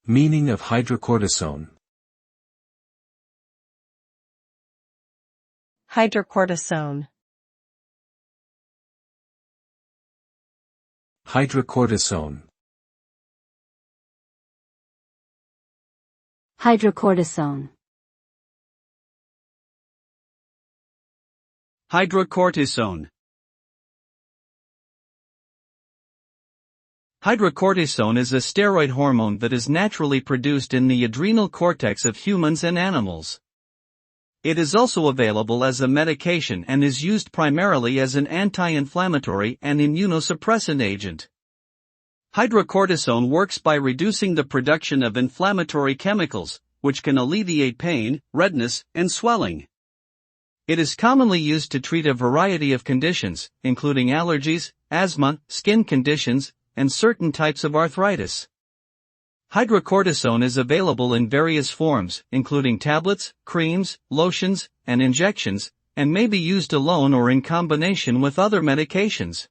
Meaning of hydrocortisone. Hydrocortisone. Hydrocortisone. Hydrocortisone. Hydrocortisone. Hydrocortisone is a steroid hormone that is naturally produced in the adrenal cortex of humans and animals. It is also available as a medication and is used primarily as an anti-inflammatory and immunosuppressant agent. Hydrocortisone works by reducing the production of inflammatory chemicals, which can alleviate pain, redness, and swelling. It is commonly used to treat a variety of conditions, including allergies, asthma, skin conditions, and certain types of arthritis. Hydrocortisone is available in various forms, including tablets, creams, lotions, and injections, and may be used alone or in combination with other medications.